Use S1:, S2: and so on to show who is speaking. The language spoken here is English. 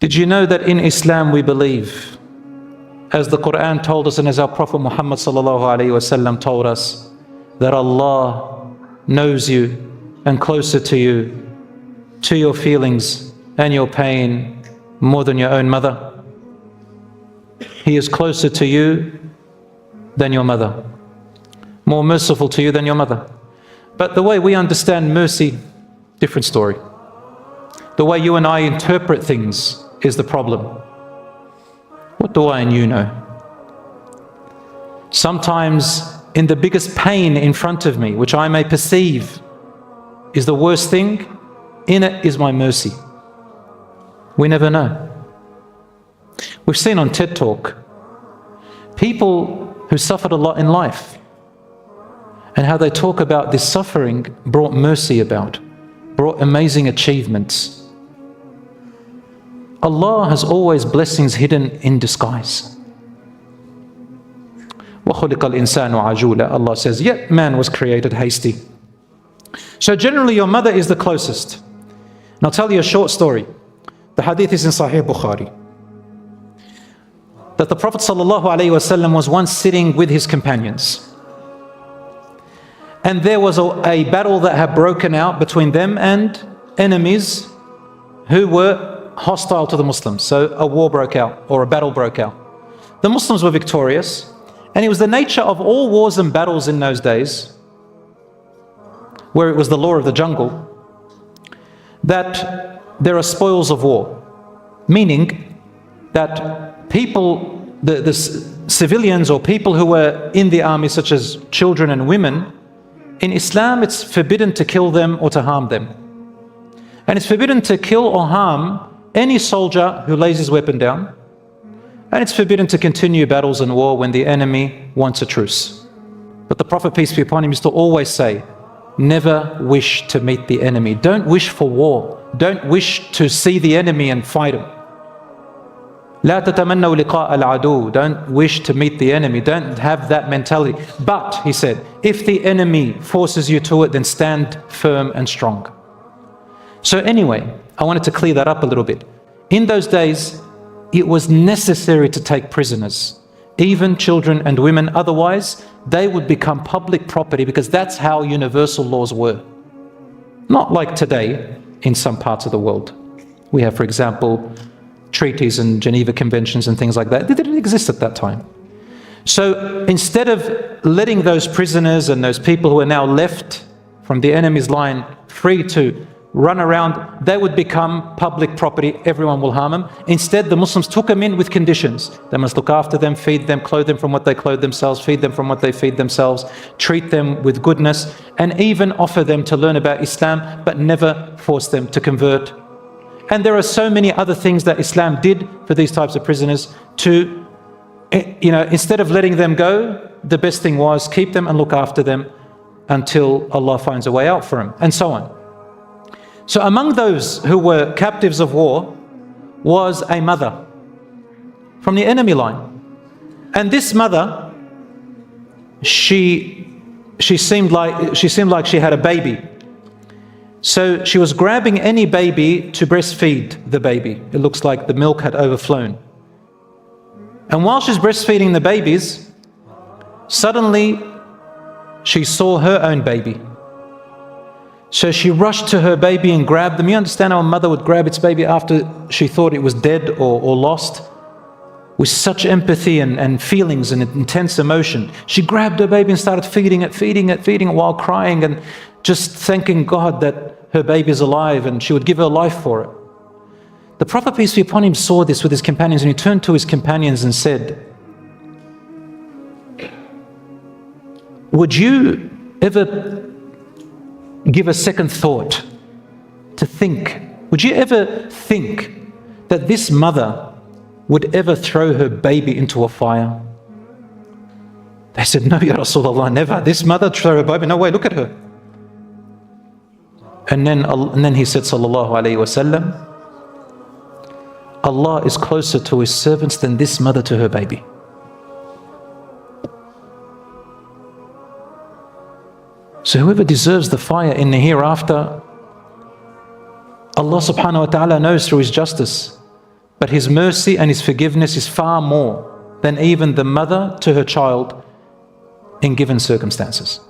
S1: Did you know that in Islam we believe, as the Quran told us and as our Prophet Muhammad ﷺ told us, that Allah knows you and closer to you, to your feelings and your pain, more than your own mother. He is closer to you than your mother, more merciful to you than your mother. But the way we understand mercy, different story. The way you and I interpret things is the problem. What do I and you know? Sometimes in the biggest pain in front of me, which I may perceive is the worst thing, in it is my mercy. We never know. We've seen on TED Talk people who suffered a lot in life and how they talk about this suffering brought mercy about, brought amazing achievements. Allah has always blessings hidden in disguise. وَخُلِقَ الْإِنسَانُ عَجُولًا. Allah says, yet man was created hasty. So generally your mother is the closest. And I'll tell you a short story. The hadith is in Sahih Bukhari. That the Prophet ﷺ was once sitting with his companions. And there was a battle that had broken out between them and enemies who were hostile to the Muslims. So a war broke out, or a battle broke out. The Muslims were victorious, and it was the nature of all wars and battles in those days, where it was the law of the jungle, that there are spoils of war. Meaning that people, the civilians or people who were in the army, such as children and women, in Islam it's forbidden to kill them or to harm them. And it's forbidden to kill or harm any soldier who lays his weapon down. And it's forbidden to continue battles and war when the enemy wants a truce. But the Prophet, peace be upon him, used to always say, never wish to meet the enemy. Don't wish for war. Don't wish to see the enemy and fight him. لا تتمنوا لقاء العدو. Don't wish to meet the enemy. Don't have that mentality. But, he said, if the enemy forces you to it, then stand firm and strong. So anyway, I wanted to clear that up a little bit. In those days, it was necessary to take prisoners, even children and women. Otherwise, they would become public property, because that's how universal laws were. Not like today in some parts of the world. We have, for example, treaties and Geneva Conventions and things like that. They didn't exist at that time. So instead of letting those prisoners and those people who are now left from the enemy's line free to run around, they would become public property. Everyone will harm them. Instead, the Muslims took them in with conditions. They must look after them, feed them, clothe them from what they clothe themselves, feed them from what they feed themselves, treat them with goodness, and even offer them to learn about Islam, but never force them to convert. And there are so many other things that Islam did for these types of prisoners to, instead of letting them go, the best thing was keep them and look after them until Allah finds a way out for them, and so on. So among those who were captives of war was a mother from the enemy line. And this mother, she seemed like she had a baby. So she was grabbing any baby to breastfeed the baby. It looks like the milk had overflown. And while she's breastfeeding the babies, suddenly she saw her own baby. So she rushed to her baby and grabbed them. You understand how a mother would grab its baby after she thought it was dead or lost? With such empathy and feelings and intense emotion. She grabbed her baby and started feeding it while crying and just thanking God that her baby is alive and she would give her life for it. The Prophet, peace be upon him, saw this with his companions, and he turned to his companions and said, would you ever give a second thought to think? Would you ever think that this mother would ever throw her baby into a fire? They said, no, Ya Rasulullah, never. This mother throw her baby, no way, look at her. And then he said, sallallahu alayhi wasallam, Allah is closer to his servants than this mother to her baby. So whoever deserves the fire in the hereafter, Allah subhanahu wa ta'ala knows through his justice but His mercy and His forgiveness is far more than even the mother to her child in given circumstances.